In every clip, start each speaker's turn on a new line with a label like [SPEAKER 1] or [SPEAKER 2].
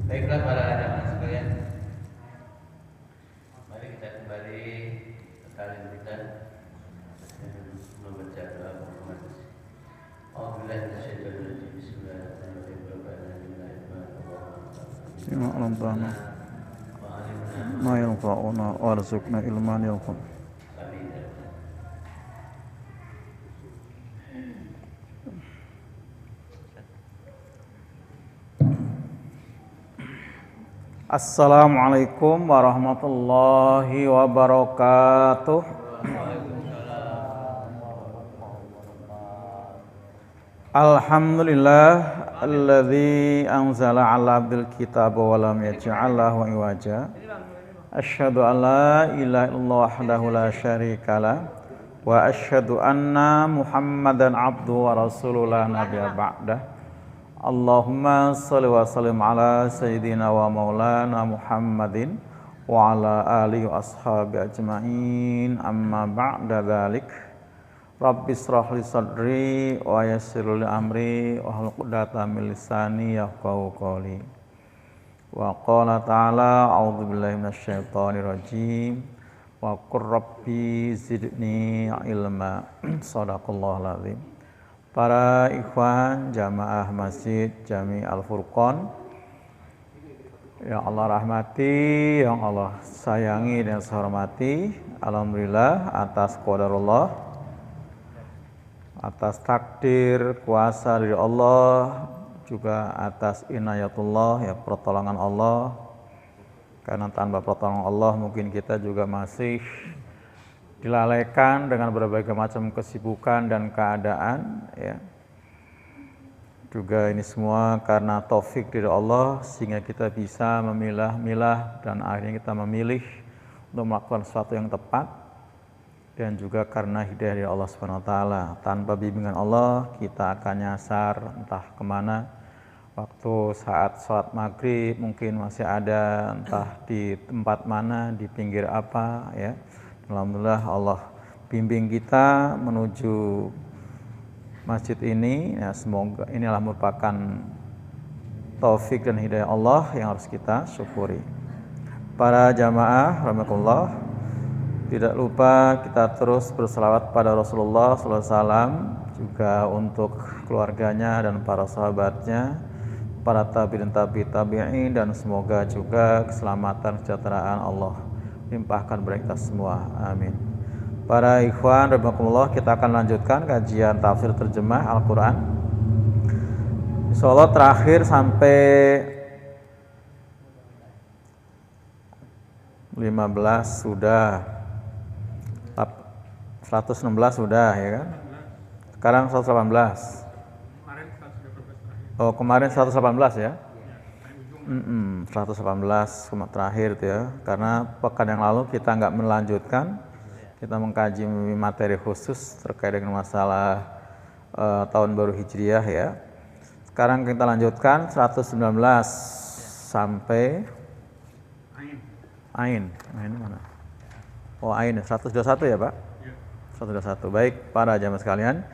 [SPEAKER 1] Baiklah para jamaah sekalian, mari kita kembali ke talim kita dengan membaca doa penghormatan. Alhamdulillah minasyaitonir rajim. Bismillahirrahmanirrahim.
[SPEAKER 2] Bima alamtana ma yanfa'una warzuqna ilman yanfa'una. Assalamualaikum warahmatullahi wabarakatuh. Alhamdulillah alladzi anzala 'ala abdil kitaba wa lam yaj'al lahu iwaja. Asyhadu an la ilaha illallah wahdahu la syarikalah wa asyhadu anna Muhammadan abduhu wa rasuluhu la nabiyya ba'dah. Allahumma shalli wa sallim ala sayyidina wa maulana Muhammadin wa ala alihi wa ashabi ajma'in, amma ba'da dzalik. Rabbi shrah li sadri wa yassir li amri wa hlul 'uqdatam min lisani yafqahu qawli. Wa qala ta'ala a'udzu billahi minasyaitonir rajim wa qur rabbi zidni ilma. Shadaqallahul azim. Para ikhwan jamaah Masjid Jami Al-Furqan yang Allah rahmati, yang Allah sayangi dan saya hormati, alhamdulillah atas qadarullah, atas takdir kuasa dari Allah, juga atas inayatullah, ya pertolongan Allah. Karena tanpa pertolongan Allah mungkin kita juga masih dilalaikan dengan berbagai macam kesibukan dan keadaan, ya. Juga ini semua karena taufik dari Allah sehingga kita bisa memilah-milah dan akhirnya kita memilih untuk melakukan sesuatu yang tepat, dan juga karena hidayah dari Allah Subhanahu wa taala. Tanpa bimbingan Allah kita akan nyasar entah kemana. Waktu saat sholat maghrib mungkin masih ada, entah di tempat mana, di pinggir apa, ya. Alhamdulillah Allah bimbing kita menuju masjid ini, ya, semoga inilah merupakan taufik dan hidayah Allah yang harus kita syukuri. Para jamaah rahimakumullah, tidak lupa kita terus berselawat pada Rasulullah SAW, juga untuk keluarganya dan para sahabatnya, para tabi'in dan semoga juga keselamatan kesejahteraan Allah limpahkan bagi kita semua, amin. Para ikhwan rahimakumullah, kita akan lanjutkan kajian tafsir terjemah Al-Quran. Insyaallah terakhir sampai 15 sudah, 116 sudah, ya kan? Sekarang 118. Oh, kemarin 118 ya? 118 terakhir itu ya, karena pekan yang lalu kita nggak melanjutkan, kita mengkaji materi khusus terkait dengan masalah tahun baru Hijriah, ya. Sekarang kita lanjutkan 119 sampai Ain mana? Oh, Ain 121 ya Pak? 121. Baik para jamaah sekalian,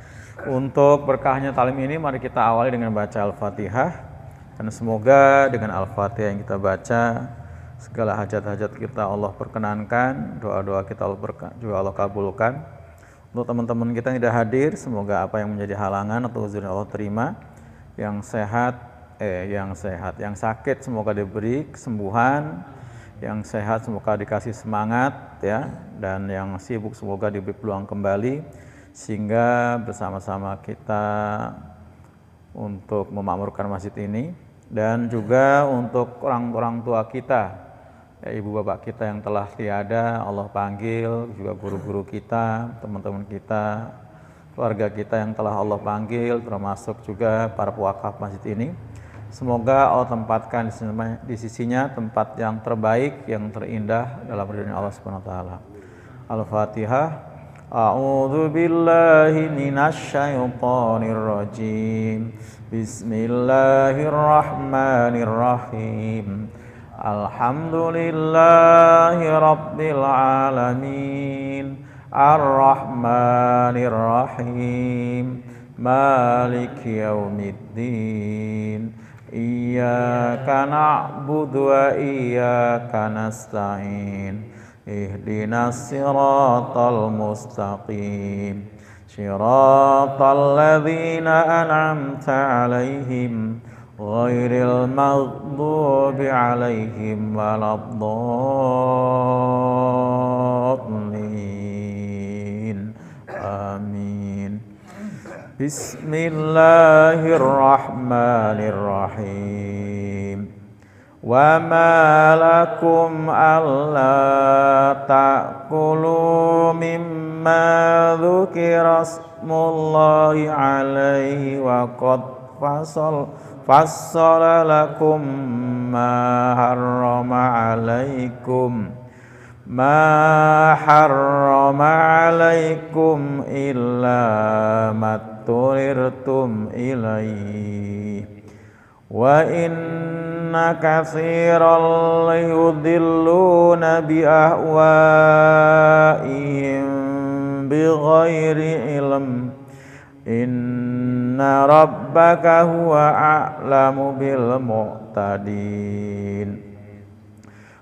[SPEAKER 2] untuk berkahnya talim ini mari kita awali dengan baca Al-Fatihah. Dan semoga dengan Al-Fatihah yang kita baca, segala hajat-hajat kita Allah perkenankan, doa-doa kita juga Allah kabulkan. Untuk teman-teman kita yang tidak hadir, semoga apa yang menjadi halangan atau uzurnya Allah terima. Yang sehat, yang sakit semoga diberi kesembuhan, yang sehat semoga dikasih semangat, ya, dan yang sibuk semoga diberi peluang kembali sehingga bersama-sama kita untuk memakmurkan masjid ini, dan juga untuk orang-orang tua kita, ya, ibu bapak kita yang telah tiada Allah panggil, juga guru-guru kita, teman-teman kita, keluarga kita yang telah Allah panggil, termasuk juga para pewakaf masjid ini. Semoga Allah tempatkan di sisinya tempat yang terbaik, yang terindah dalam ridhonya Allah Subhanahu wa taala. Al-Fatihah. A'udzu billahi minasy syaithanir rajim. Bismillahirrahmanirrahim. Alhamdulillahi rabbil alamin. Ar-Rahmanir Rahim. Maliki yaumiddin. Iyyaka na'budu wa iyyaka nasta'in. Ihdinas siratal mustaqim. Siratal ladzina an'amta 'alaihim ghairil maghdubi 'alaihim waladdallin. Amin. Bismillahirrahmanirrahim. Wa ma lakum alla ta'kulu mimma dzukira ismullahi alaihi wa qad fassala lakum ma harrama alaikum illa matturirtum ilaihi wa inna katsiran layudilluna bi ahwaihim bighairi ilm. Inna rabbaka huwa a'lamu bil mu'tadin.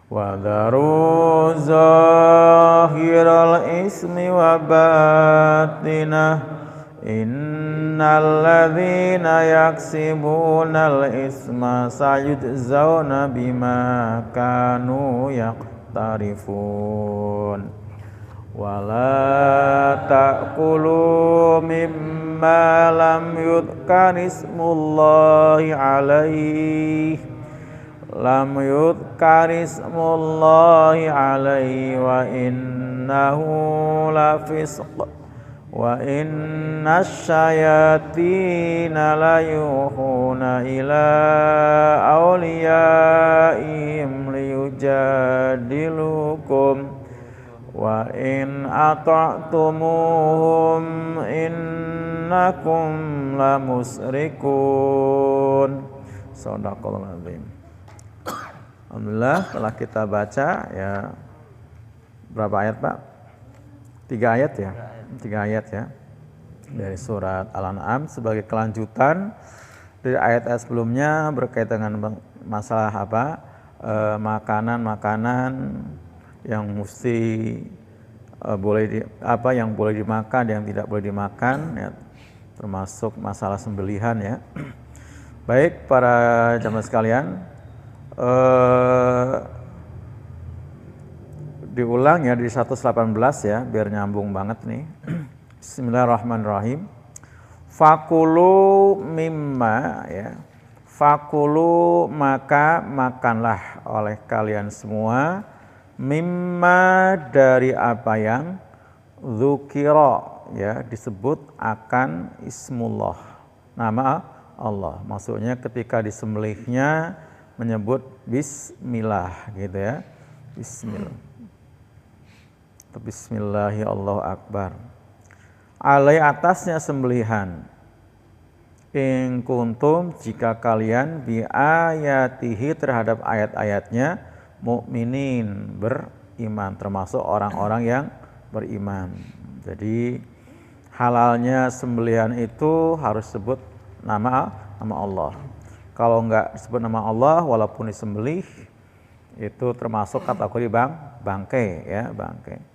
[SPEAKER 2] Wa dharu zahiral ismi wa batinah. Innal ladzina yaksibunal isma sayujzauna bima kanu yaqtarifun. Wala ta'kulu mimma lam yudhkar ismullahi alaihi wa innahu lafisq. Wa inna syayatina layuhuna ila awliyaihim liyujadilukum wa in ata'tumuhum innakum lamusrikun. Shadaqallahul azim. Alhamdulillah telah kita baca ya berapa ayat Pak? 3 ayat ya. 3 ayat ya dari surat Al-An'am sebagai kelanjutan dari ayat-ayat sebelumnya berkaitan dengan masalah makanan-makanan yang mesti yang boleh dimakan, yang tidak boleh dimakan ya, termasuk masalah sembelihan ya. Baik para jamaah sekalian, diulang ya di 118 ya biar nyambung banget nih. Bismillahirrahmanirrahim. Fakulu mimma ya. Fakulu maka makanlah oleh kalian semua mimma dari apa yang dzukira ya disebut akan ismullah, nama Allah. Maksudnya ketika disembelihnya menyebut bismillah gitu ya. Bismillah. Bismillahi Allahu Akbar. Alai atasnya sembelihan. In kuntum jika kalian bi ayatihi terhadap ayat-ayatnya mukminin beriman, termasuk orang-orang yang beriman. Jadi halalnya sembelihan itu harus sebut nama Allah. Kalau enggak disebut nama Allah walaupun disembelih itu termasuk kategori bangkai ya, bangkai.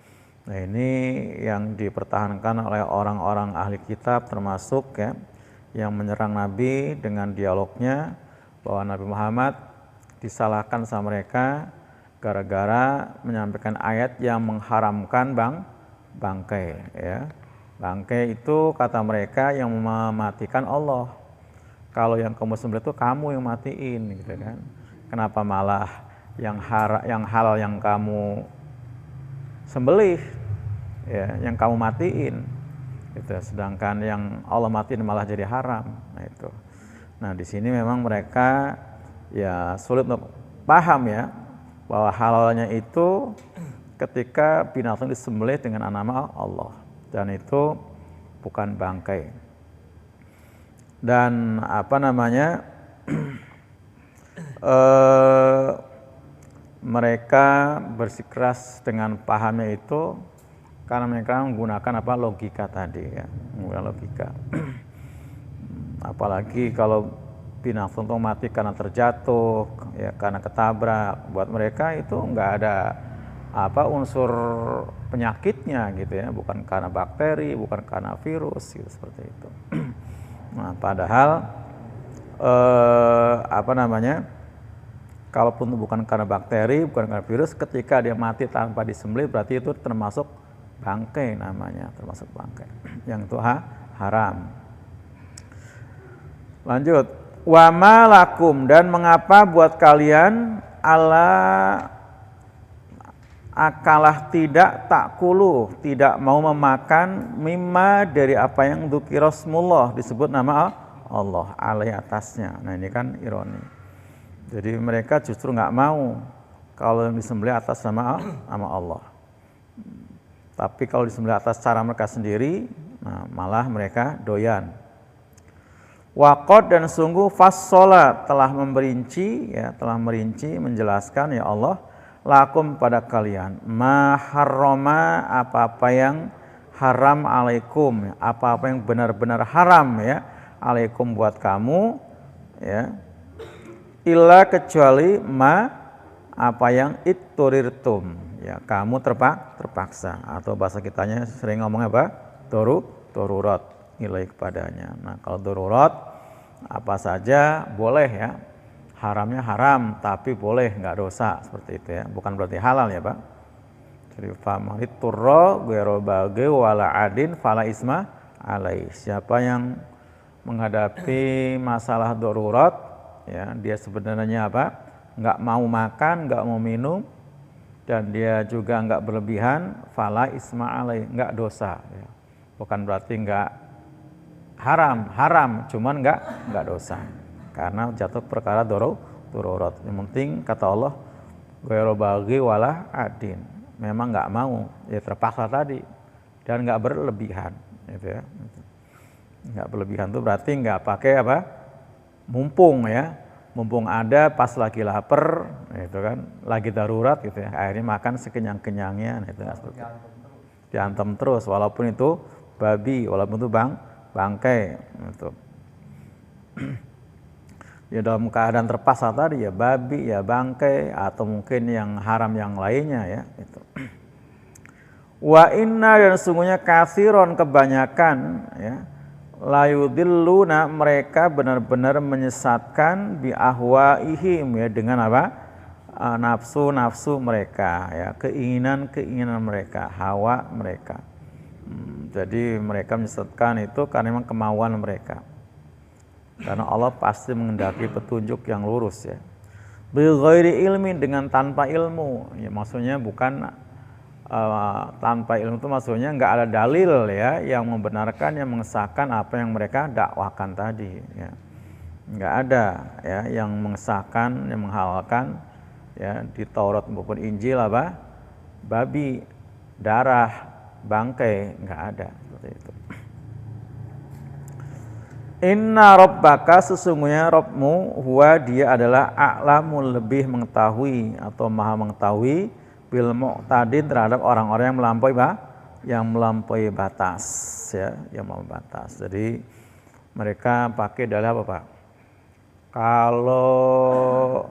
[SPEAKER 2] Nah ini yang dipertahankan oleh orang-orang ahli kitab termasuk ya yang menyerang Nabi dengan dialognya bahwa Nabi Muhammad disalahkan sama mereka gara-gara menyampaikan ayat yang mengharamkan bangkai ya. Bangkai itu kata mereka yang mematikan Allah. Kalau yang kamu sembelih itu kamu yang matiin gitu kan. Kenapa malah yang halal yang kamu sembelih ya, yang kamu matiin gitu. Sedangkan yang Allah matiin malah jadi haram. Nah itu. Nah di sini memang mereka ya sulit untuk paham ya bahwa halalnya itu ketika binatang disembelih dengan nama Allah dan itu bukan bangkai. Dan mereka bersikeras dengan pahamnya itu karena mereka menggunakan logika tadi ya, menggunakan logika. Apalagi kalau binatang itu mati karena terjatuh, ya karena ketabrak. Buat mereka itu nggak ada unsur penyakitnya gitu ya, bukan karena bakteri, bukan karena virus gitu, seperti itu. Nah, padahal kalaupun bukan karena bakteri, bukan karena virus, ketika dia mati tanpa disembelih berarti itu termasuk bangkai namanya, termasuk bangkai. Yang itu haram. Lanjut. Wa ma lakum, dan mengapa buat kalian akalah tidak takulu, tidak mau memakan mimma dari apa yang dzukirasmullah, disebut nama Allah alaihi atasnya. Nah, ini kan ironi. Jadi mereka justru nggak mau kalau disembelih atas nama Allah. Tapi kalau disembelih atas cara mereka sendiri, nah, malah mereka doyan. Waqad, dan sungguh fassola, telah merinci menjelaskan ya Allah lakum pada kalian ma harrama, apa-apa yang haram alaikum, apa-apa yang benar-benar haram ya alaikum buat kamu ya, illa kecuali ma, apa yang itturirtum ya kamu terpaksa, atau bahasa kitanya sering ngomongnya apa, darurat nilai kepadanya. Nah, kalau darurat apa saja boleh ya, haramnya haram tapi boleh, nggak dosa, seperti itu ya, bukan berarti halal ya Pak. Jadi famanit turra ghairu baghi wala adin fala isma alai, siapa yang menghadapi masalah darurat ya, dia sebenarnya nggak mau makan, nggak mau minum, dan dia juga nggak berlebihan, fala isma alai, nggak dosa ya. Bukan berarti nggak haram, cuman nggak dosa karena jatuh perkara darurat. Yang penting kata Allah ghairu baghi wala adin, memang nggak mau ya, terpaksa tadi, dan nggak berlebihan gitu ya. Nggak berlebihan itu berarti nggak pakai mumpung ada pas lagi lapar gitu kan, lagi darurat gitu ya, akhirnya makan sekenyang-kenyangnya gitu, diantem terus walaupun itu babi, walaupun itu bangkai gitu. Ya dalam keadaan terpaksa tadi ya, babi ya, bangkai, atau mungkin yang haram yang lainnya ya itu. Wa inna, dan sungguhnya katsiron, kebanyakan ya, layudilluna, mereka benar-benar menyesatkan bi ahwaihim ya, dengan nafsu mereka ya, keinginan mereka, hawa mereka. Jadi mereka menyesatkan itu karena memang kemauan mereka. Karena Allah pasti mengendaki petunjuk yang lurus ya. Bil ghairi ilmi, dengan tanpa ilmu. Ya, maksudnya bukan tanpa ilmu itu maksudnya nggak ada dalil ya yang membenarkan, yang mengesahkan apa yang mereka dakwakan tadi ya. Nggak ada ya yang mengesahkan, yang menghalalkan ya di Taurat maupun Injil babi, darah, bangkai, nggak ada seperti itu. Inna rabbaka, sesungguhnya Rabbmu, huwa, dia adalah a'lamu, lebih mengetahui atau maha mengetahui, bil mu'tadin, terhadap orang-orang yang melampaui batas ya, yang melampaui batas. Jadi mereka pakai dalil apa Pak? Kalau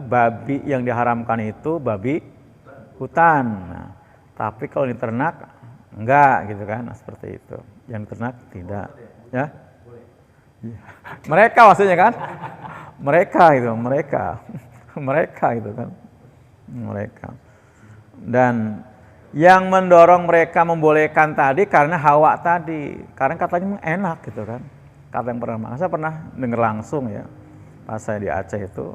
[SPEAKER 2] babi yang diharamkan itu babi hutan. Nah, tapi kalau di ternak enggak gitu kan, nah, seperti itu. Yang ternak tidak ya. Mereka maksudnya kan? Mereka itu kan. Mereka. Dan yang mendorong mereka membolehkan tadi karena hawa tadi. Karena katanya enak gitu kan. Kata yang pernah, saya pernah dengar langsung ya. Pas saya di Aceh itu,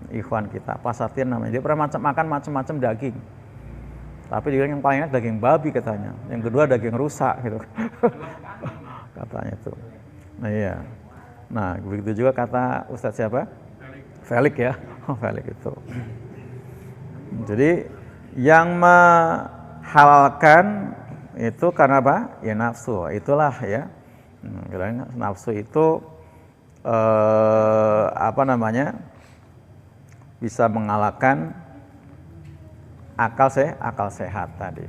[SPEAKER 2] ikhwan kita, Pak Satir namanya, dia pernah makan macam-macam daging. Tapi dia yang paling enak daging babi katanya. Yang kedua daging rusa gitu. Katanya itu. Nah iya. Nah begitu juga kata Ustadz siapa? Felix ya. Felix itu. Jadi yang menghalalkan itu karena apa? Ya nafsu. Itulah ya. Nafsu itu bisa mengalahkan akal sehat tadi.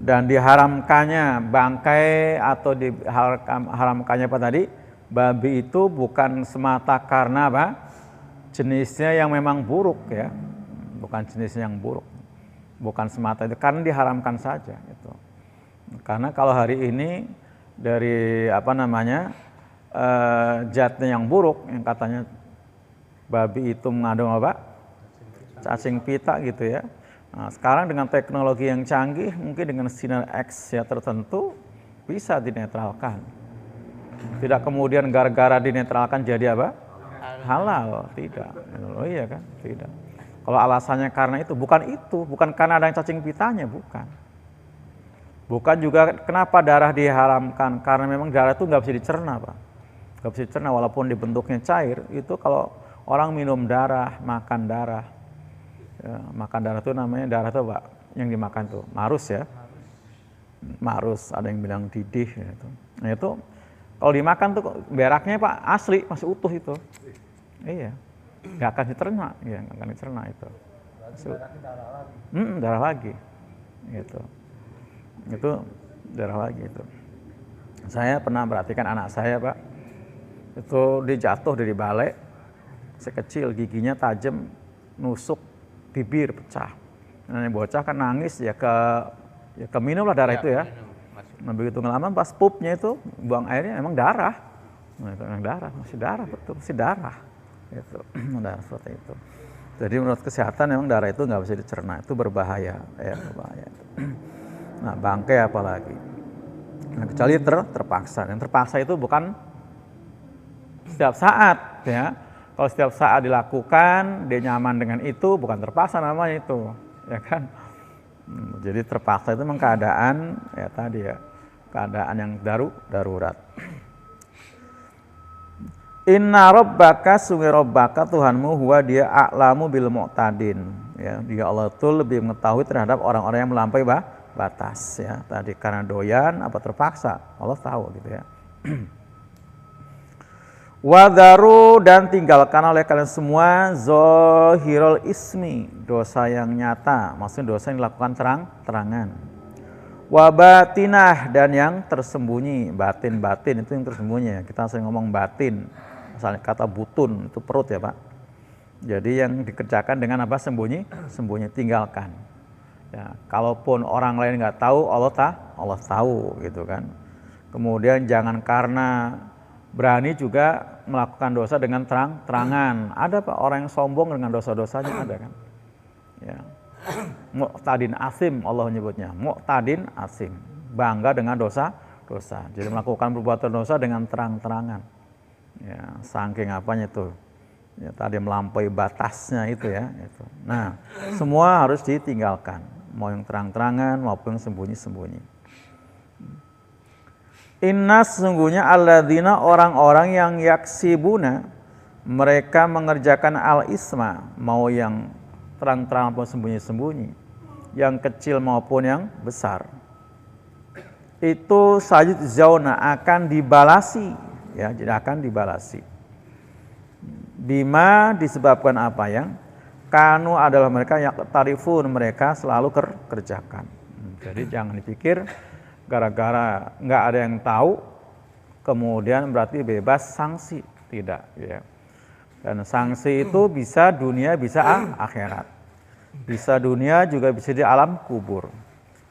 [SPEAKER 2] Dan diharamkannya bangkai atau diharamkannya apa tadi? Babi itu bukan semata karena apa? Jenisnya yang memang buruk ya. Bukan jenisnya yang buruk. Bukan semata itu karena diharamkan saja itu. Karena kalau hari ini dari zatnya yang buruk yang katanya babi itu mengandung apa? Cacing pita gitu ya. Nah, sekarang dengan teknologi yang canggih, mungkin dengan sinar X ya tertentu bisa dinetralkan. Tidak kemudian gara-gara dinetralkan jadi apa? Halal, tidak. Oh iya kan? Tidak. Kalau alasannya karena itu, bukan karena ada yang cacing pitanya, bukan. Bukan juga kenapa darah diharamkan, karena memang darah itu nggak bisa dicerna, Pak. Nggak bisa dicerna walaupun dibentuknya cair, itu kalau orang minum darah, makan darah, ya, makan darah itu namanya darah itu Pak, yang dimakan tuh marus ya, marus, ada yang bilang didih gitu. Nah itu kalau dimakan tuh beraknya Pak asli masih utuh itu, iya, nggak akan dicerna, ya nggak akan dicerna itu. Darah lagi, gitu, itu darah lagi itu. Saya pernah perhatikan anak saya Pak, itu dia jatuh dari balai, sekecil giginya tajam, nusuk bibir pecah. Nah, bocah kan nangis ya keminum lah darah itu ya. Nah, begitu ngelaman pas pupnya itu buang airnya emang darah. Nah, itu emang darah, masih darah betul, masih darah. Itu darah seperti itu. Jadi menurut kesehatan memang darah itu nggak bisa dicerna, itu berbahaya ya, berbahaya. Nah, bangkai apalagi. Nah, kecuali terpaksa. Yang terpaksa itu bukan setiap saat ya. Kalau setiap saat dilakukan, dia nyaman dengan itu, bukan terpaksa namanya itu, ya kan? Jadi terpaksa itu memang keadaan, ya tadi ya, keadaan yang darurat. Inna rabbaka sungai rabbaka Tuhanmu huwa dia a'lamu bil mu'tadin. Ya, dia Allah itu lebih mengetahui terhadap orang-orang yang melampaui batas ya. Tadi karena doyan apa terpaksa, Allah tahu gitu ya. Wadaru dan tinggalkan oleh kalian semua zohirul ismi, dosa yang nyata, maksudnya dosa yang dilakukan terang-terangan. Wabatinah dan yang tersembunyi, batin itu yang tersembunyi. Kita sering ngomong batin, misalnya kata butun itu perut ya Pak. Jadi yang dikerjakan dengan apa? Sembunyi, tinggalkan. Ya, kalaupun orang lain nggak tahu, Allah tahu gitu kan. Kemudian jangan karena berani juga melakukan dosa dengan terang-terangan. Ada Pak orang yang sombong dengan dosa-dosanya, ada kan? Ya. Mu'tadin asim Allah menyebutnya. Mu'tadin asim, bangga dengan dosa. Jadi melakukan perbuatan dosa dengan terang-terangan. Ya, saking apanya itu? Ya, tadi melampaui batasnya itu ya. Itu. Nah, semua harus ditinggalkan. Mau yang terang-terangan maupun yang sembunyi-sembunyi. Inna sesungguhnya alladzina orang-orang yang yaksibuna mereka mengerjakan al-isma, mau yang terang-terang maupun sembunyi-sembunyi, yang kecil maupun yang besar. Itu sajid zauna akan dibalasi ya, jadi akan dibalasi. Bima disebabkan apa yang kanu adalah mereka yang tarifun mereka selalu kerjakan. Jadi jangan dipikir gara-gara nggak ada yang tahu, kemudian berarti bebas sanksi, tidak ya. Dan sanksi itu bisa dunia, bisa akhirat. Bisa dunia juga bisa di alam kubur.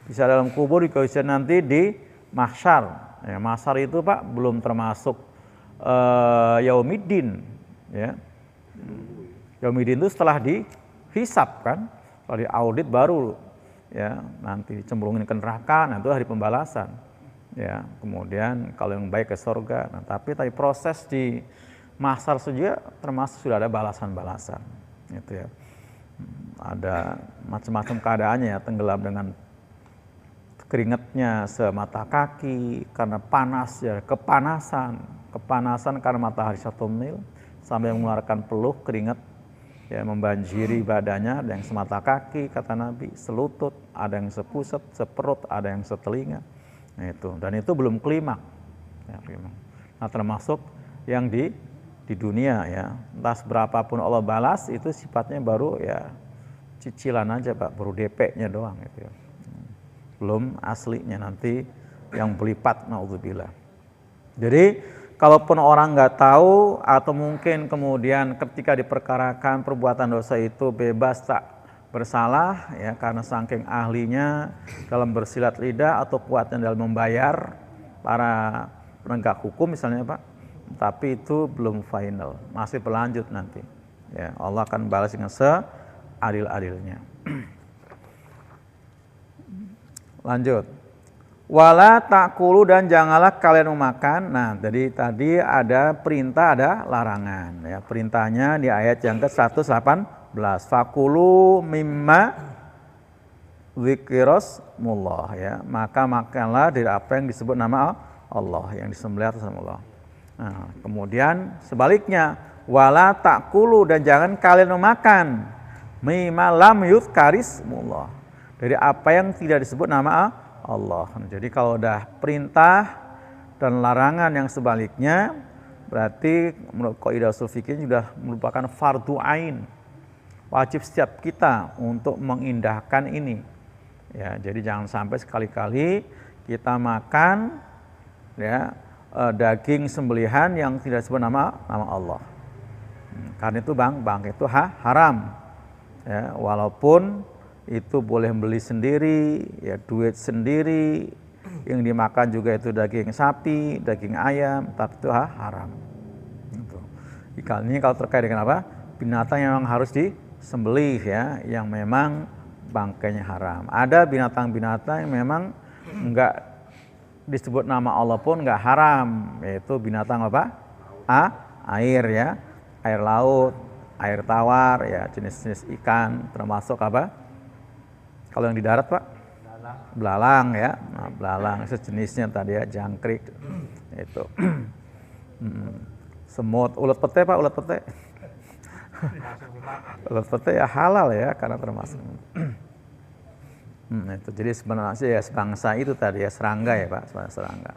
[SPEAKER 2] Bisa dalam kubur juga bisa nanti di mahsyar. Ya, mahsyar itu Pak belum termasuk yaumiddin ya. Yaumiddin itu setelah dihisab kan, setelah diaudit baru ya nanti dicemplungin ke neraka, nah itu hari pembalasan ya. Kemudian kalau yang baik ke surga. Nah tapi proses di mahsyar saja termasuk sudah ada balasan-balasan gitu ya. Ada macam-macam keadaannya ya, tenggelam dengan keringatnya semata kaki karena panas ya, kepanasan karena matahari 1 mil sampai mengeluarkan peluh keringat ya, membanjiri badannya. Ada yang semata kaki kata Nabi, selutut, ada yang sepusat, seperut, ada yang setelinga. Nah itu, dan itu belum klimak. Ya, nah termasuk yang di dunia ya, entah berapapun Allah balas itu sifatnya baru ya cicilan aja Pak, baru DP-nya doang gitu ya. belum aslinya nanti yang berlipat, naudzubillah. Jadi kalaupun orang nggak tahu atau mungkin kemudian ketika diperkarakan perbuatan dosa itu bebas tak bersalah ya karena saking ahlinya dalam bersilat lidah atau kuatnya dalam membayar para penegak hukum misalnya Pak, tapi itu belum final, masih berlanjut nanti. Ya, Allah akan balas dengan seadil-adilnya. Lanjut. Wala ta'kulu, dan janganlah kalian memakan. Nah, jadi tadi ada perintah, ada larangan. Ya, perintahnya di ayat yang ke-118. Fakulu mimma dzikirasmullah, ya. Maka makanlah dari apa yang disebut nama Allah, yang disembelih atas nama Allah. Nah, kemudian sebaliknya, wala ta'kulu, dan jangan kalian memakan mimma lam yuzkarismullah, dari apa yang tidak disebut nama Allah. Jadi kalau udah perintah dan larangan yang sebaliknya, berarti menurut kaidah ushul fikih sudah merupakan fardhu ain. Wajib setiap kita untuk mengindahkan ini. Ya, jadi jangan sampai sekali-kali kita makan ya daging sembelihan yang tidak disebut nama Allah. Karena itu bang itu haram. Ya, walaupun itu boleh beli sendiri, ya duit sendiri, yang dimakan juga itu daging sapi, daging ayam, tapi itu haram. Gitu. Ini kalau terkait dengan apa? Binatang yang harus disembelih ya, yang memang bangkainya haram. Ada binatang-binatang yang memang enggak disebut nama Allah pun enggak haram, yaitu binatang apa? Air ya, air laut, air tawar ya, jenis-jenis ikan, termasuk apa? Kalau yang di darat Pak? Belalang ya, nah, belalang sejenisnya tadi ya, jangkrik itu. Semut, ulet pete Pak, ulet pete. Ulet pete ya halal ya, karena termasuk. Itu jadi sebenarnya ya sebangsa itu tadi ya, serangga ya Pak, serangga.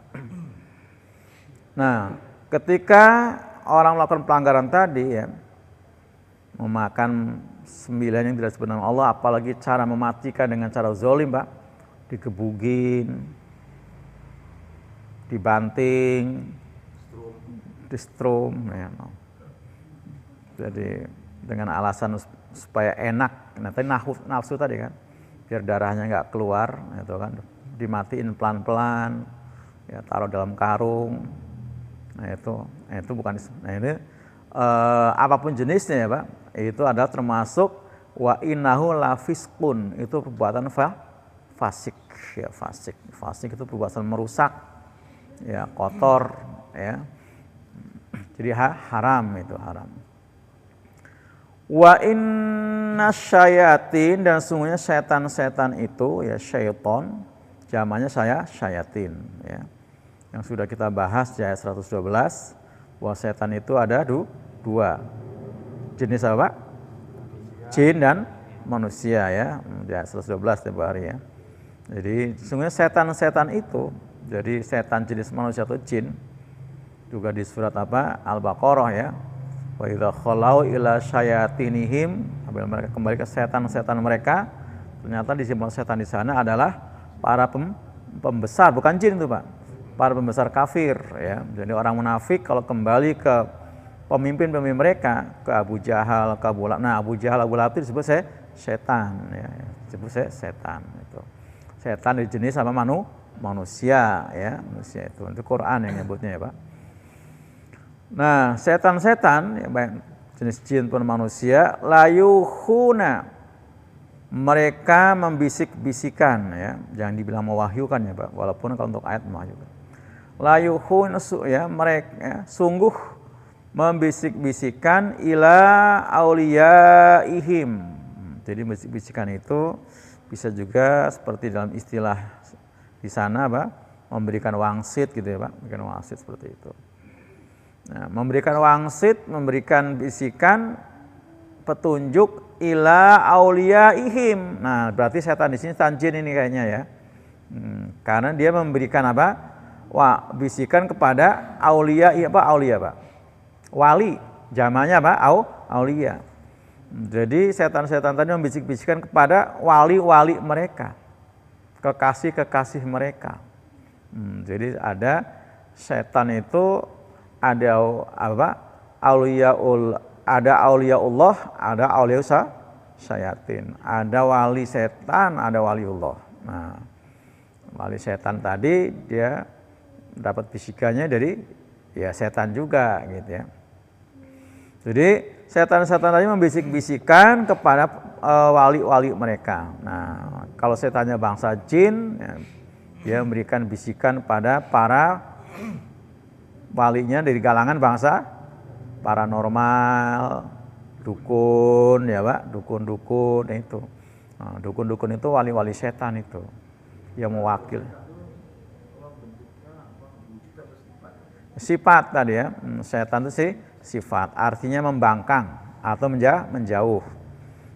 [SPEAKER 2] Nah, ketika orang melakukan pelanggaran tadi ya, memakan sembilan yang tidak disebut nama Allah, apalagi cara mematikan dengan cara zalim Pak, digebugin, dibanting, distrum, ya, no. Jadi dengan alasan supaya enak, nah tadi nafsu tadi kan, biar darahnya nggak keluar, itu kan, dimatiin pelan-pelan, ya taruh dalam karung, nah itu bukan, nah ini apapun jenisnya ya Pak, itu adalah termasuk wa innahu lafisqun, itu perbuatan fasik ya, fasik itu perbuatan merusak ya, kotor ya, jadi haram, itu haram. Wa inna syayatin, dan sungguhnya setan-setan itu ya, syaiton jamannya syayatin ya, yang sudah kita bahas di ayat 112 bahwa setan itu ada dua jenis apa? Jin dan manusia ya. Di ayat 112 tiap hari ya. Jadi sesungguhnya setan-setan itu, jadi setan jenis manusia atau jin, juga di surat apa? Al-Baqarah ya. Wa idza khalau ila syayatinihim, apabila mereka kembali ke setan-setan mereka, ternyata di setan di sana adalah para pembesar, bukan jin itu Pak. Para pembesar kafir ya. Jadi orang munafik kalau kembali ke pemimpin-pemimpin mereka, ke Abu Jahal, ke Abu Lahab. Nah, Abu Jahal, Abu Lahab itu disebut setan ya, disebut setan itu. Setan di jenis sama manusia ya, manusia itu. Itu Quran yang nyebutnya ya, Pak. Nah, setan-setan ya, baik jenis jin pun manusia, layuhuna, mereka membisik-bisikan ya, jangan dibilang mewahyukan ya, Pak, walaupun kalau untuk ayat mewahyukan. Layuhun ya, mereka ya, sungguh membisik-bisikan ila auliyaihim. Jadi bisik-bisikan itu bisa juga seperti dalam istilah di sana Pak, memberikan wangsit gitu ya Pak, memberikan wangsit seperti itu. Nah, memberikan wangsit, memberikan bisikan petunjuk ila auliyaihim. Nah, berarti setan di sini tanjin ini kayaknya ya. Karena dia memberikan apa? Bisikan kepada aulia, aulia Pak. Wali, jamannya apa? Aulia. Jadi setan-setan tadi membisik-bisikkan kepada wali-wali mereka, kekasih-kekasih mereka. Jadi ada setan itu ada apa? Ada auliaullah, ada aulia syayatin. Ada wali setan, ada waliullah. Nah, wali setan tadi dia dapat bisikannya dari ya setan juga gitu ya. Jadi setan-setan tadi membisik-bisikan kepada wali-wali mereka. Nah, kalau setannya bangsa jin, ya, dia memberikan bisikan pada para walinya dari kalangan bangsa paranormal, dukun, ya Pak, dukun-dukun itu. Nah, dukun-dukun itu wali-wali setan itu yang mewakili. Sifat tadi ya, setan itu sih sifat, artinya membangkang atau menjauh.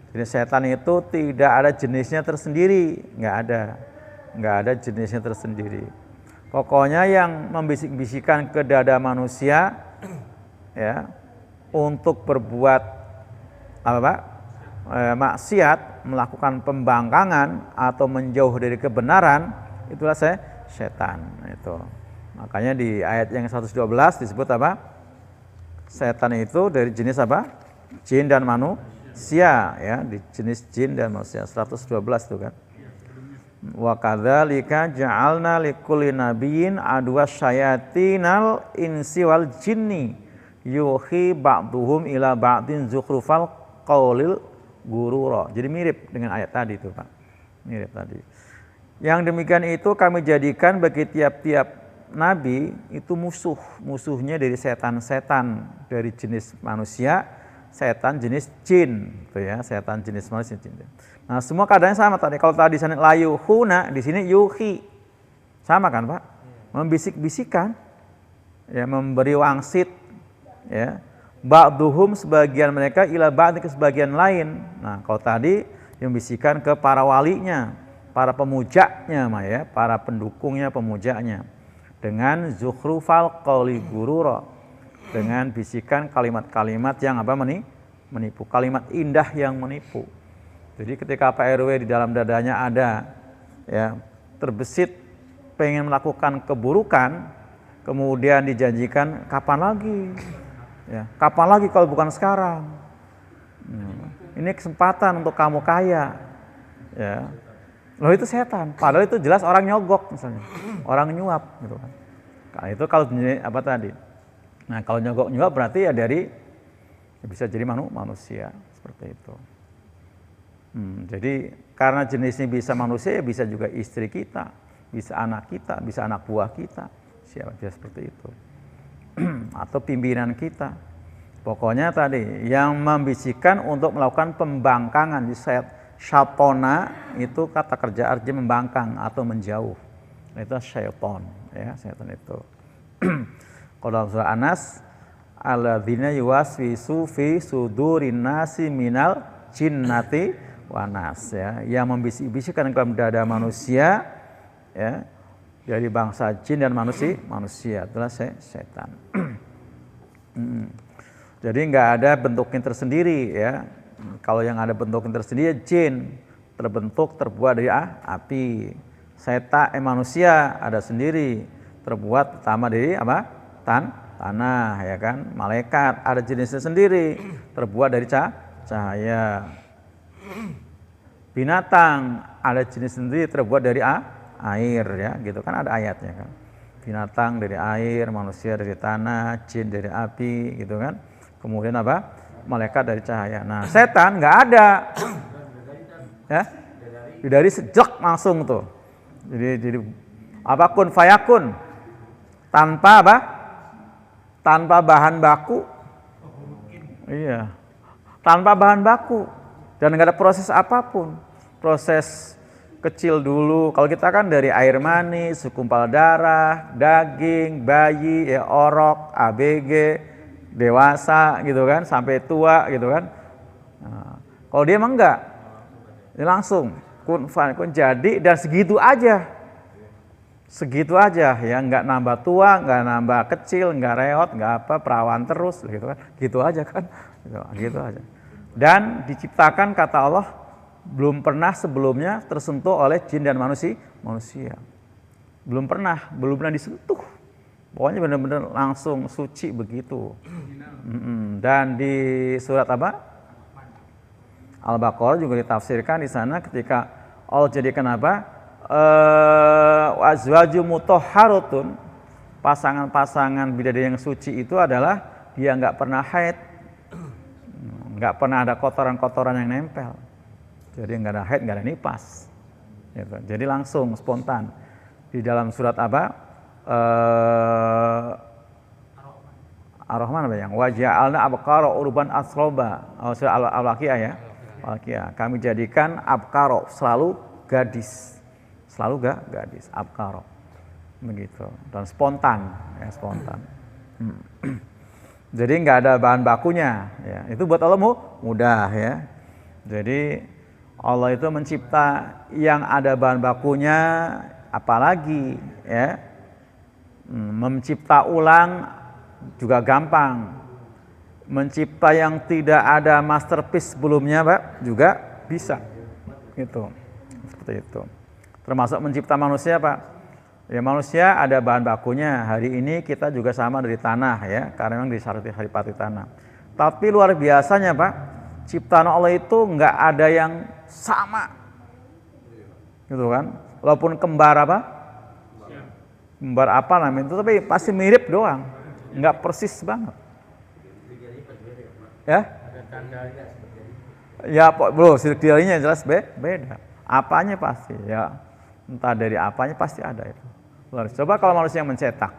[SPEAKER 2] Jadi setan itu tidak ada jenisnya tersendiri, nggak ada jenisnya tersendiri. Pokoknya yang membisik-bisikan ke dada manusia, ya, untuk berbuat apa Pak? Maksiat, melakukan pembangkangan atau menjauh dari kebenaran, itulah setan itu. Makanya di ayat yang 112 disebut apa? Setan itu dari jenis apa? Jin dan manusia, ya, di jenis jin dan manusia. 112 itu kan. Wa kadzalika ja'alna likulli nabiyyin aduwwas syayatinal insi wal jinni yuhi ba'duhum ila ba'din zukhrufal qaulil gurura. Jadi mirip dengan ayat tadi itu Pak. Mirip tadi. Yang demikian itu kami jadikan bagi tiap-tiap nabi itu musuhnya dari setan-setan dari jenis manusia, setan jenis jin, gitu ya, setan jenis manusia jin. Nah, semua keadaannya sama tadi. Kalau tadi di sana layuhuna, di sini yuhi. Sama kan, Pak? Membisik-bisikan, ya, memberi wangsit, ya. Ba'duhum sebagian mereka ila ba'd ke sebagian lain. Nah, kalau tadi yang bisikan ke para walinya, para pemujanya, ya, para pendukungnya, pemujanya. Dengan zukhrufal qauli gurura, dengan bisikan kalimat-kalimat yang apa menipu, kalimat indah yang menipu. Jadi ketika Pak RW di dalam dadanya ada ya terbesit pengen melakukan keburukan, kemudian dijanjikan kapan lagi? Ya, kapan lagi kalau bukan sekarang? Ini kesempatan untuk kamu kaya. Ya. Loh itu setan, padahal itu jelas orang nyogok misalnya, orang nyuap gitu kan. Nah, itu kalau apa tadi? Nah, kalau nyogok berarti ya dari ya bisa jadi manusia seperti itu. Jadi karena jenisnya bisa manusia ya bisa juga istri kita, bisa anak kita, bisa anak buah kita, siapa bisa seperti itu. Atau pimpinan kita. Pokoknya tadi yang membisikkan untuk melakukan pembangkangan di syatona itu kata kerja artinya membangkang atau menjauh. Itu syaiton, ya, syaiton itu. Kalau dalam surah Anas, alladzina yuwaswisu fi sudurin nasi minal jinnati wanas, ya, yang membisik-bisikkan ke dalam dada manusia, ya, dari bangsa jin dan manusia itulah setan. Jadi nggak ada bentuknya tersendiri, ya. Kalau yang ada bentuknya tersendiri jin, terbuat dari api. Setan manusia ada sendiri, terbuat pertama dari apa? Tanah, ya kan? Malaikat ada jenisnya sendiri, terbuat dari cahaya. Binatang ada jenis sendiri, terbuat dari air, ya, gitu kan, ada ayatnya kan. Binatang dari air, manusia dari tanah, jin dari api, gitu kan. Kemudian apa? Malaikat dari cahaya. Nah, setan nggak ada, ya, dari sejak langsung tuh. Jadi apa kun fayakun, tanpa apa? Tanpa bahan baku. Iya, tanpa bahan baku dan nggak ada proses apapun. Proses kecil dulu. Kalau kita kan dari air mani, segumpal darah, daging, bayi, ya, orok, ABG, dewasa gitu kan, sampai tua gitu kan. Nah, kalau dia emang enggak, dia langsung kun jadi dan segitu aja, ya, nggak nambah tua, nggak nambah kecil, nggak reot, nggak apa, perawan terus gitu kan, gitu aja kan, gitu aja. Dan diciptakan kata Allah belum pernah sebelumnya tersentuh oleh jin dan manusia. Belum pernah disentuh. Pokoknya benar-benar langsung suci begitu. Dan di surat apa? Al-Baqarah juga ditafsirkan di sana ketika Allah jadikan apa? Azwaju mutahharatun, pasangan-pasangan bidadari yang suci itu adalah dia nggak pernah haid, nggak pernah ada kotoran-kotoran yang nempel. Jadi nggak ada haid, nggak ada nifas. Gitu. Jadi langsung spontan. Di dalam surat apa? Ar-Rahman apa yang waja'alna abqara urban asroba. Surah Al-Waqiah ya. Al-Waqiah. Kami jadikan abqara selalu gadis. Selalu gadis, abqara. Begitu. Dan spontan, ya spontan. Jadi nggak ada bahan bakunya, ya. Itu buat Allah mudah ya. Jadi Allah itu mencipta yang ada bahan bakunya, apalagi ya. Mencipta ulang juga gampang. Mencipta yang tidak ada masterpiece sebelumnya, Pak, juga bisa. Gitu. Seperti itu. Termasuk mencipta manusia, Pak. Ya manusia ada bahan bakunya. Hari ini kita juga sama dari tanah ya, karena memang disaripati tanah. Tapi luar biasanya, Pak, ciptaan Allah itu nggak ada yang sama. Gitu kan? Walaupun kembar apa? Kembar apa namanya itu, tapi pasti mirip doang, nggak persis banget. Ya? Ya, bro, sidik jarinya jelas beda. Apanya pasti, ya entah dari apanya pasti ada itu. Coba kalau manusia yang mencetak,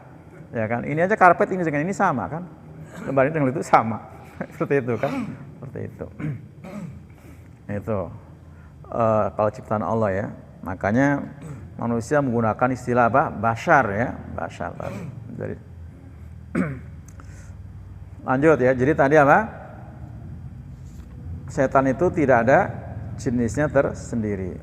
[SPEAKER 2] ya kan? Ini aja karpet ini dengan ini sama kan? Kembar ini dengan itu sama, seperti itu kan? Seperti itu. Itu kalau ciptaan Allah ya, makanya manusia menggunakan istilah apa? Bashar ya, bashar. Jadi lanjut ya. Jadi tadi apa? Setan itu tidak ada jenisnya tersendiri.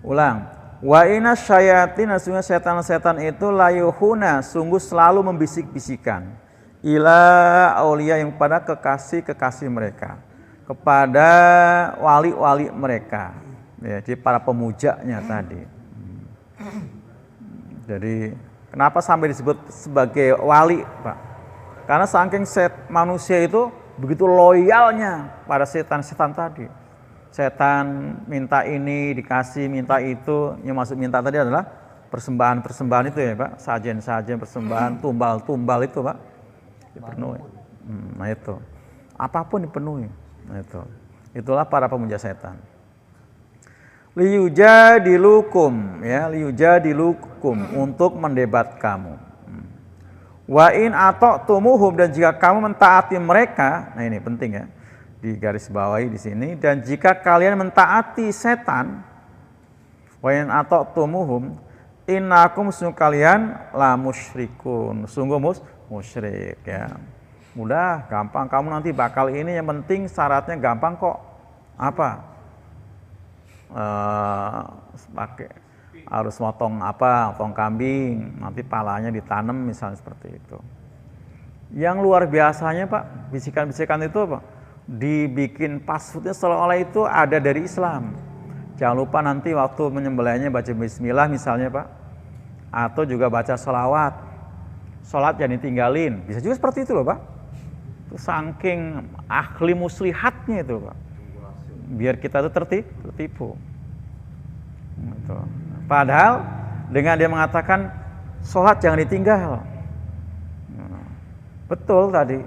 [SPEAKER 2] Ulang. Wa inna syayatin, sungguh setan-setan itu layuhuna, sungguh selalu membisik-bisikan ila auliya, yang pada kekasih-kekasih mereka, kepada wali-wali mereka. Ya, jadi para pemujanya tadi. Jadi kenapa sampai disebut sebagai wali, Pak? Karena saking manusia itu begitu loyalnya pada setan-setan tadi. Setan minta ini dikasih, minta itu. Yang maksud minta tadi adalah persembahan-persembahan itu ya, Pak. Sajen-sajen, persembahan, tumbal-tumbal itu, Pak. Dipenuhi. Nah itu. Apapun dipenuhi. Nah itu. Itulah para pemuja setan. Liyujadilukum ya, liyujadilukum, untuk mendebat kamu. Wa in ata'tumuhum, dan jika kamu mentaati mereka, nah ini penting ya, di garis bawahi di sini, dan jika kalian mentaati setan, wa in ata'tumuhum innakum, sungguh kalian la musyrikun, sungguh musyrik ya. Mudah, gampang, kamu nanti bakal ini, yang penting syaratnya gampang kok. Apa? Pakai harus motong kambing, nanti palanya ditanam misalnya, seperti itu. Yang luar biasanya, Pak, bisikan-bisikan itu apa? Dibikin passwordnya seolah-olah itu ada dari Islam. Jangan lupa nanti waktu menyembelihnya baca bismillah misalnya, Pak, atau juga baca sholawat. Sholat jangan ditinggalin, bisa juga seperti itu loh, Pak. Itu saking ahli muslihatnya itu, Pak, biar kita tuh tertipu. Gitu. Padahal dengan dia mengatakan sholat jangan ditinggal, betul tadi.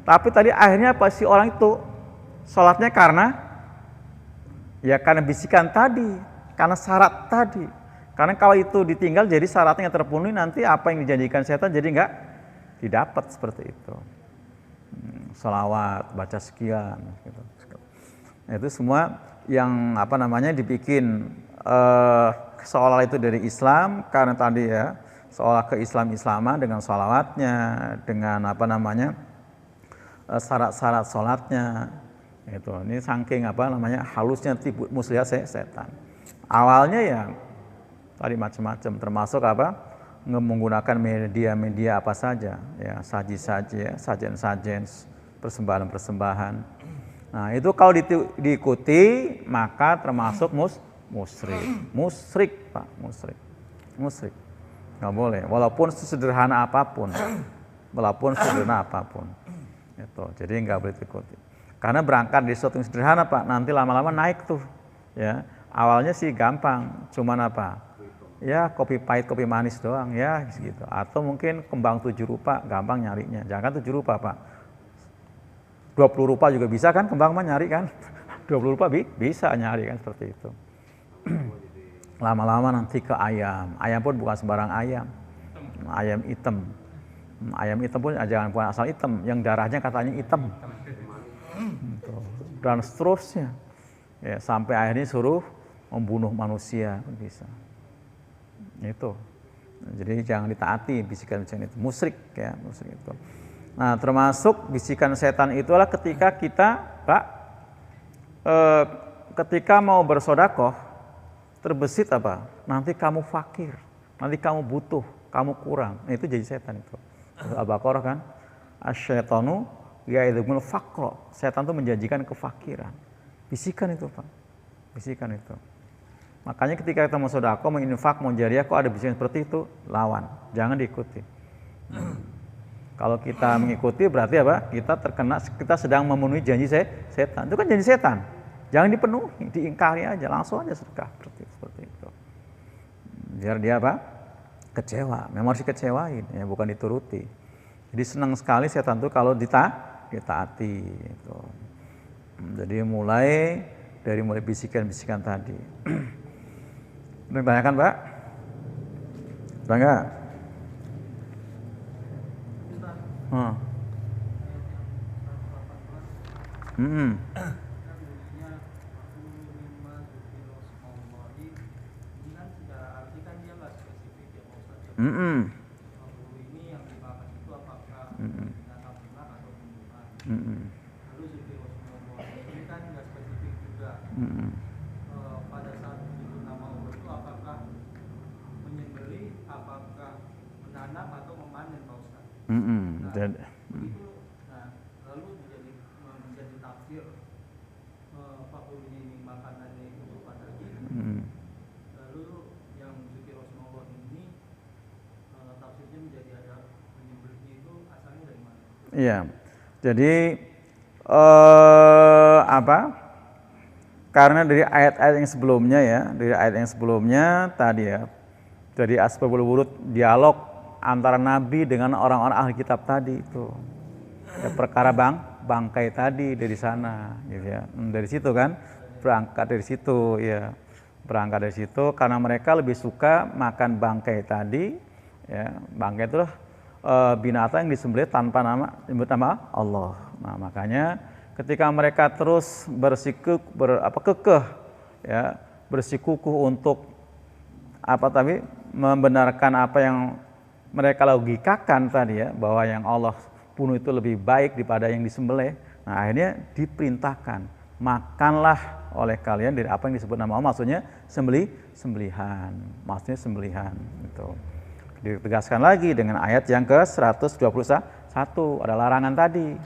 [SPEAKER 2] Tapi tadi akhirnya apa, si orang itu sholatnya karena bisikan tadi, karena syarat tadi. Karena kalau itu ditinggal, jadi syaratnya terpenuhi, nanti apa yang dijanjikan setan jadi nggak didapat, seperti itu. Sholawat, baca sekian, gitu. Itu semua yang dibikin seolah itu dari Islam, karena tadi ya seolah ke Islaman dengan sholawatnya, dengan syarat-syarat sholatnya. Itu ini saking halusnya tipu muslihat setan. Awalnya ya tadi macam-macam, termasuk menggunakan media-media apa saja ya, saji-saji, sajen-sajen, persembahan-persembahan. Nah itu kalau diikuti maka termasuk Musyrik Pak, musyrik. Nggak boleh, walaupun sesederhana apapun. Itu, jadi nggak boleh diikuti. Karena berangkat dari sesuatu yang sederhana Pak, nanti lama-lama naik tuh. Ya, awalnya sih gampang, cuman apa? Ya kopi pahit, kopi manis doang ya gitu. Atau mungkin kembang 7 rupa, gampang nyarinya. Jangan 7 rupa Pak. 20 rupa juga bisa kan, kembang mah nyari kan. 20 rupa bisa nyari kan, seperti itu. Lama-lama nanti ke ayam. Ayam pun bukan sembarang ayam. Ayam hitam. Ayam hitam pun jangan bukan asal hitam, yang darahnya katanya hitam. Dan seterusnya. Ya, sampai akhirnya suruh membunuh manusia bisa. Itu. Jadi jangan ditaati bisikan-bisikan itu. Musyrik ya, musyrik itu. Nah, termasuk bisikan setan itu adalah ketika kita, Pak, ketika mau bersedekah terbesit apa? Nanti kamu fakir, nanti kamu butuh, kamu kurang. Nah, itu jadi setan itu. Al-Baqarah kan, asyaitanu ya'idukumul faqra. Setan itu menjanjikan kefakiran. Bisikan itu Pak, bisikan itu. Makanya ketika kita mau sedekah, mau infak, mau jariah, kok ada bisikan seperti itu, lawan, jangan diikuti. Kalau kita mengikuti berarti apa? Kita sedang memenuhi janji setan. Itu kan janji setan. Jangan dipenuhi, diingkari aja, langsung aja sedekah seperti itu. Biar dia apa? Kecewa, memang harus dikecewain, ya bukan dituruti. Jadi senang sekali setan itu kalau ditaati. Gitu. Jadi mulai bisikan-bisikan tadi. Ditanyakan Pak? Bangga?
[SPEAKER 3] Ini yang dibahas itu apakah binatang ternak atau tumbuhan. Lalu zikir Rasulullah ini kan nggak spesifik juga. Pada saat menyebut nama Allah itu apakah menyembelih, apakah menanam atau memanen Pak Ustaz? Begitu. Nah, lalu menjadi tafsir fakulnya ini makanannya itu berupa daging. Lalu yang zikir Rasulullah ini tafsirnya menjadi ada menyembelihnya itu asalnya dari mana?
[SPEAKER 2] Iya. Jadi karena dari ayat-ayat yang sebelumnya tadi ya, dari asbabul wurud, dialog antara Nabi dengan orang-orang ahli kitab tadi itu. Ya, perkara bangkai tadi dari sana gitu ya. Dari situ kan, berangkat dari situ ya. Berangkat dari situ karena mereka lebih suka makan bangkai tadi ya. Bangkai itu binatang yang disembelih tanpa nyebut nama Allah. Nah, makanya ketika mereka terus bersikukuh untuk membenarkan apa yang mereka logikakan tadi ya, bahwa yang Allah bunuh itu lebih baik daripada yang disembelih. Nah, akhirnya diperintahkan, makanlah oleh kalian dari apa yang disebut nama Allah, maksudnya sembelihan gitu. Ditegaskan lagi dengan ayat yang ke-121, ada larangan tadi.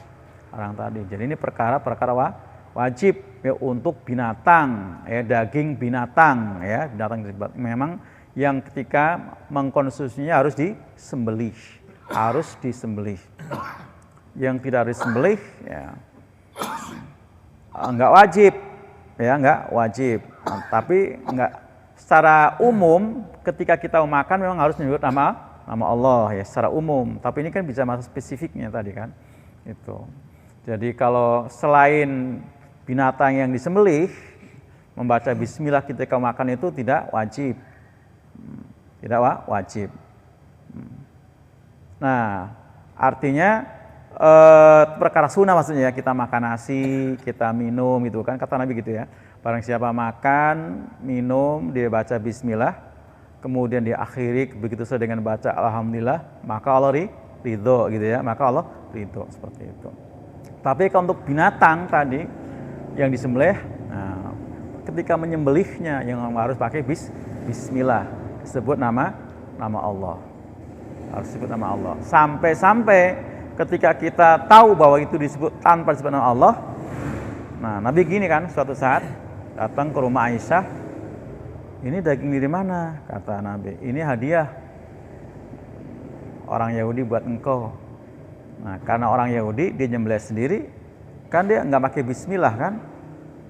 [SPEAKER 2] Jadi ini perkara wajib ya untuk binatang ya, daging binatang ya, binatang memang yang ketika mengkonsumsinya harus disembelih. Yang tidak disembelih ya enggak wajib. Nah, tapi enggak secara umum ketika kita makan memang harus menyebut nama Allah ya secara umum. Tapi ini kan bisa masuk spesifiknya tadi kan. Itu. Jadi kalau selain binatang yang disembelih, membaca bismillah ketika makan itu tidak wajib. Nah, artinya perkara sunnah maksudnya ya, kita makan nasi, kita minum gitu kan, kata Nabi gitu ya. Barang siapa makan, minum, dia baca bismillah, kemudian dia akhiri begitu saja dengan baca alhamdulillah, maka Allah ridho gitu ya, maka Allah ridho seperti itu. Tapi kalau untuk binatang tadi yang disembelih, nah, ketika menyembelihnya yang harus pakai bismillah, disebut nama Allah. Harus disebut nama Allah. Sampai ketika kita tahu bahwa itu disebut tanpa disebut nama Allah. Nah, Nabi gini kan, suatu saat datang ke rumah Aisyah, ini daging dari mana? Kata Nabi, ini hadiah orang Yahudi buat engkau. Nah, karena orang Yahudi dia nyembelih sendiri, kan dia nggak pakai bismillah kan?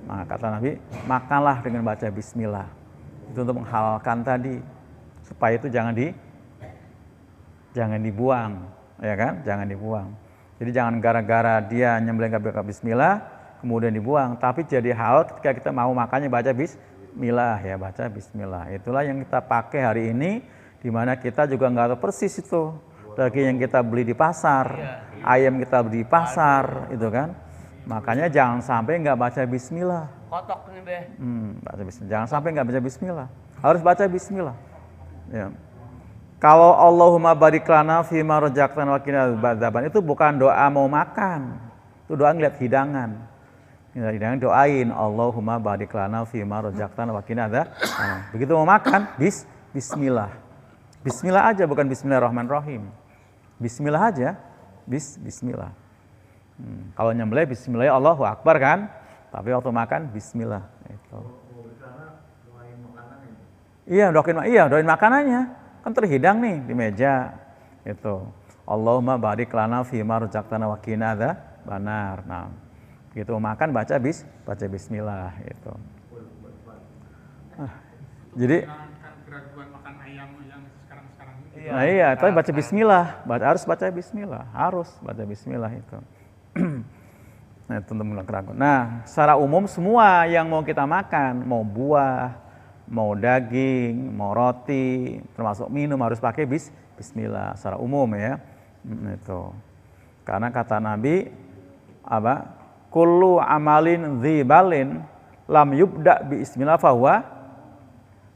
[SPEAKER 2] Nah, kata Nabi, makanlah dengan baca bismillah. Itu untuk menghalalkan tadi, supaya itu jangan dibuang, ya kan? Jangan dibuang. Jadi jangan gara-gara dia nyembelih nggak pakai bismillah, kemudian dibuang. Tapi jadi halal ketika kita mau makannya baca bismillah, ya baca bismillah. Itulah yang kita pakai hari ini, di mana kita juga nggak tahu persis itu daging yang kita beli di pasar, ayam kita beli di pasar, itu kan. Makanya jangan sampai nggak baca bismillah.
[SPEAKER 1] Kotok nih Be.
[SPEAKER 2] Baca bismillah. Jangan sampai nggak baca bismillah. Harus baca bismillah. Ya. Kalau Allahumma barik lana fima razaqtana wa qina adzaban itu bukan doa mau makan. Itu doa ngeliat hidangan. Hidangan doain Allahumma barik lana fima razaqtana wa qina adzaban. Begitu mau makan, bismillah. Bismillah aja, bukan bismillahirrahmanirrahim. Bismillah aja, bismillah. Kalau nyembelih bismillah Allahu Akbar kan, tapi waktu makan bismillah. Itu. Doain makanannya, kan terhidang nih di meja. Itu. Allahumma barik lana fima razaqtana wa qina adzabannar. Nah, begitu makan baca bismillah itu. Jadi nah iya, tapi baca bismillah, harus baca bismillah itu. Nah, itu untuk keraguan. Nah, secara umum semua yang mau kita makan, mau buah, mau daging, mau roti, termasuk minum harus pakai bismillah secara umum ya. Itu. Karena kata Nabi kullu amalin dzibalin lam yubda bi bismillah fahuwa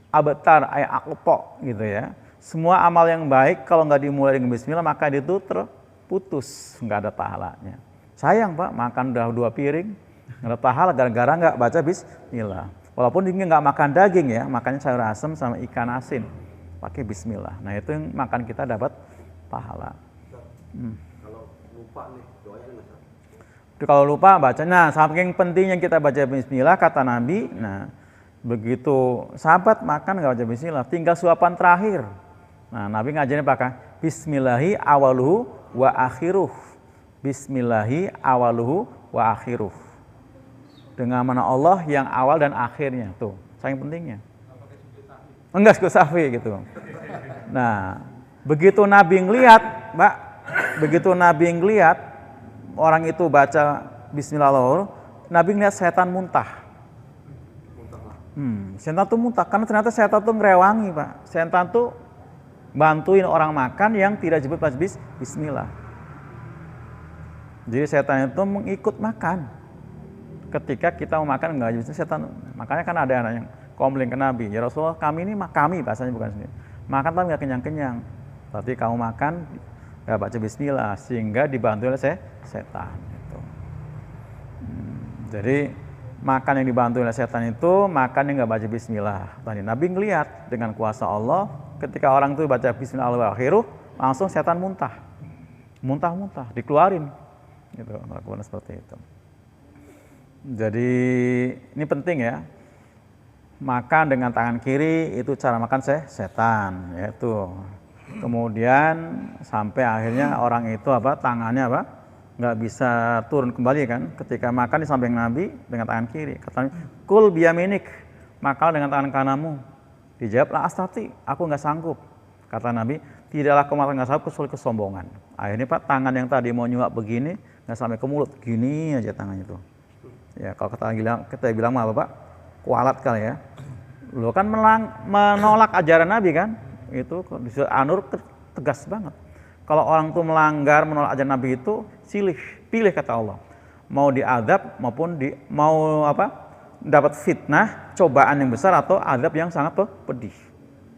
[SPEAKER 2] abtar ay aqta gitu ya. Semua amal yang baik kalau nggak dimulai dengan bismillah maka itu terputus, nggak ada pahalanya. Sayang Pak, makan udah 2 piring, nggak ada pahala gara-gara nggak baca bismillah. Walaupun ini nggak makan daging ya, makannya sayur asem sama ikan asin, pakai bismillah. Nah itu yang makan kita dapat pahala.
[SPEAKER 4] Kalau lupa nih doanya gimana?
[SPEAKER 2] Kalau lupa baca, nah saking pentingnya kita baca bismillah kata Nabi. Nah begitu sahabat makan nggak baca bismillah, tinggal suapan terakhir. Nah, Nabi ngajarin pakai bismillahi awaluhu wa akhiruh. Bismillahi awaluhu wa akhiruh. Dengan nama Allah yang awal dan akhirnya. Tuh, saking pentingnya. Enggak sujud sahwi gitu. Nah, begitu Nabi ngelihat, Mbak, orang itu baca bismillah, Nabi ngelihat setan muntah. Setan tuh muntah, karena ternyata setan tuh ngerewangi Pak. Setan tuh bantuin orang makan yang tidak jemput pas bismillah. Jadi setan itu mengikut makan. Ketika kita mau makan enggak jemput setan. Makanya kan ada anak yang komplain ke Nabi, ya Rasulullah kami bahasanya bukan sendiri. Makan tapi nggak kenyang-kenyang. Berarti kamu makan nggak baca bismillah sehingga dibantu oleh setan. Gitu. Jadi makan yang dibantu oleh setan itu makan yang nggak baca bismillah. Tadi Nabi ngelihat dengan kuasa Allah, ketika orang itu baca bismillah akhiruh, langsung setan muntah, dikeluarin, gitu, melakukan seperti itu. Jadi ini penting ya, makan dengan tangan kiri itu cara makan setan, yaitu. Kemudian sampai akhirnya orang itu tangannya nggak bisa turun kembali kan, ketika makan di samping Nabi dengan tangan kiri. Kata kul biyaminik, makan dengan tangan kananmu. Dijawab la astati, aku nggak sanggup. Kata Nabi, tidaklah kau makan nggak sanggup kecuali kesombongan. Akhirnya Pak, tangan yang tadi mau nyuap begini nggak sampai ke mulut, gini aja tangannya itu. Ya kalau kita bilang mah Bapak kualat kali ya. Lo kan menolak ajaran Nabi kan, itu di surat An-Nur tegas banget. Kalau orang tuh melanggar, menolak ajaran Nabi itu, pilih kata Allah. Mau diadab maupun dapat fitnah, cobaan yang besar atau adab yang sangat pedih.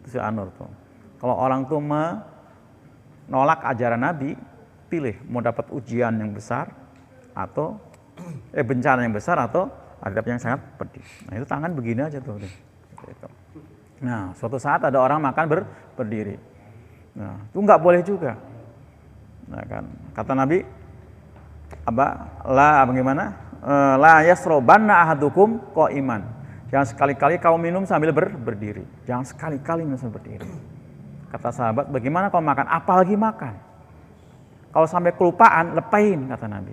[SPEAKER 2] Itu An-Nur tuh. Kalau orang tuh menolak ajaran Nabi, pilih mau dapat ujian yang besar atau bencana yang besar atau adab yang sangat pedih. Nah itu tangan begini aja tuh. Gitu. Nah suatu saat ada orang makan berdiri. Nah itu nggak boleh juga. Nah kan kata Nabi la yasrobanna ahadukum qaiman. Jangan sekali-kali kau minum sambil berdiri. Jangan sekali-kali minum sambil berdiri. Kata sahabat, bagaimana kau makan? Apalagi makan. Kalau sampai kelupaan, lepain, kata Nabi.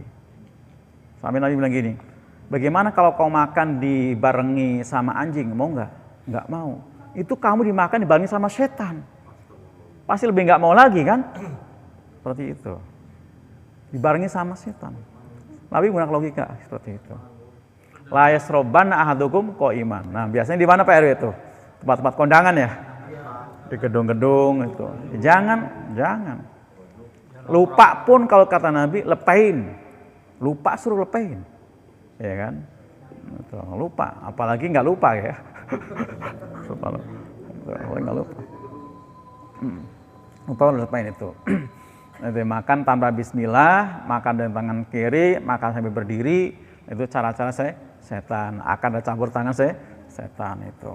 [SPEAKER 2] Sampai Nabi bilang gini, bagaimana kalau kau makan dibarengi sama anjing? Mau nggak? Nggak mau. Itu kamu dimakan dibarengi sama setan. Pasti lebih nggak mau lagi kan? Seperti itu. Dibarengi sama setan. Nabi menggunakan logika seperti itu. La yasrobanna ahadukum qa'iman. Nah, biasanya di mana Pak RW itu? Tempat-tempat kondangan ya? Di gedung-gedung itu. Jangan. Lupa pun kalau kata Nabi, lepain. Lupa suruh lepain. Ya kan? Lupa, apalagi nggak lupa ya. Nggak lupa. Lupa lepain itu. Nanti makan tanpa bismillah, makan dengan tangan kiri, makan sambil berdiri, itu cara-cara setan. Akan ada campur tangan setan itu.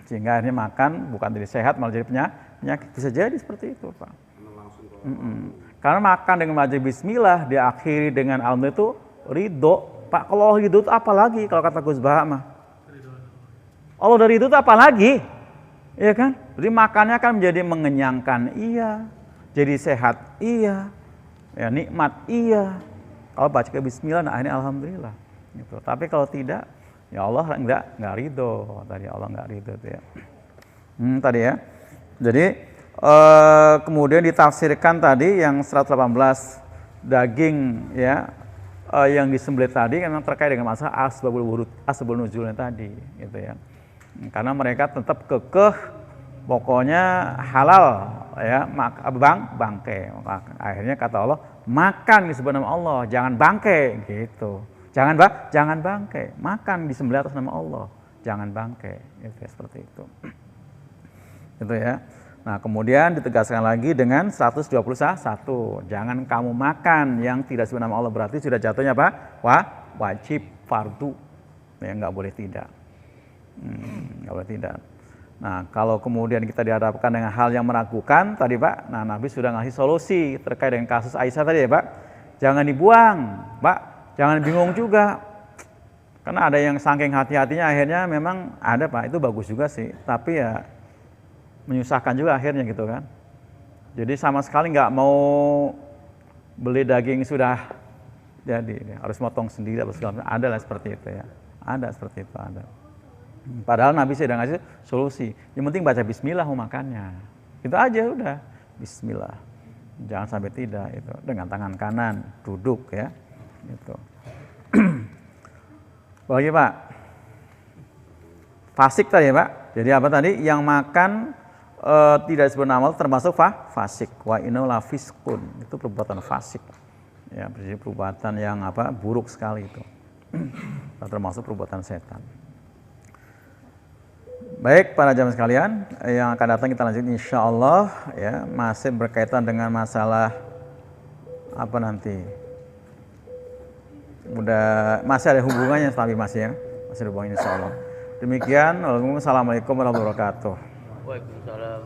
[SPEAKER 2] Sehingga akhirnya makan bukan jadi sehat malah jadi penyakit. Bisa jadi seperti itu, Pak. Karena makan dengan baca bismillah diakhiri dengan alhamdulillah itu ridho. Pak, kalau ridho itu apa lagi kalau kata Gus Baha mah? Allah dari itu apa lagi? Iya kan? Jadi makannya kan menjadi mengenyangkan, iya. Jadi sehat, iya. Ya, nikmat, iya. Kalau baca ke bismillah, nah ini alhamdulillah. Gitu. Tapi kalau tidak, ya Allah enggak ridho. Tadi Allah enggak ridho tuh ya. Tadi ya. Jadi kemudian ditafsirkan tadi yang 118 daging ya yang disembelih tadi memang terkait dengan masalah asbabul nuzulnya tadi gitu ya. Karena mereka tetap kekeh pokoknya halal ya bangke. Akhirnya kata Allah, makan disebut nama Allah, jangan bangke gitu. Jangan bangke, makan disembelih atas nama Allah, jangan bangke. Gitu, seperti itu. Gitu ya. Nah, kemudian ditegaskan lagi dengan 121. Jangan kamu makan yang tidak disebut nama Allah, berarti sudah jatuhnya apa? Wajib fardu. Ya, enggak boleh tidak. Enggak boleh tidak. Nah, kalau kemudian kita dihadapkan dengan hal yang meragukan tadi Pak, nah Nabi sudah ngasih solusi terkait dengan kasus Aisyah tadi ya Pak. Jangan dibuang, Pak. Jangan bingung juga. Karena ada yang saking hati-hatinya akhirnya memang ada Pak, itu bagus juga sih. Tapi ya menyusahkan juga akhirnya gitu kan. Jadi sama sekali nggak mau beli daging sudah jadi, harus motong sendiri atau segala macam. Ada lah seperti itu ya. Ada seperti itu ada. Padahal Nabi sudah ngasih solusi. Yang penting baca bismillah mau makannya. Itu aja udah. Bismillah. Jangan sampai tidak itu. Dengan tangan kanan duduk ya. Gitu. Bagi Pak. Fasik tadi ya Pak. Jadi apa tadi? Yang makan tidak disebut nama Allah termasuk fasik. Wa innahu lafiskun. Itu perbuatan fasik. Ya, berarti perbuatan yang buruk sekali itu. Termasuk perbuatan setan. Baik para jamaah sekalian, yang akan datang kita lanjut insyaallah ya, masih berkaitan dengan masalah apa nanti. Masih ada hubungannya tapi masih ya. Masih ada hubungannya insyaallah. Demikian, wassalamualaikum warahmatullahi wabarakatuh.
[SPEAKER 1] Waalaikumsalam.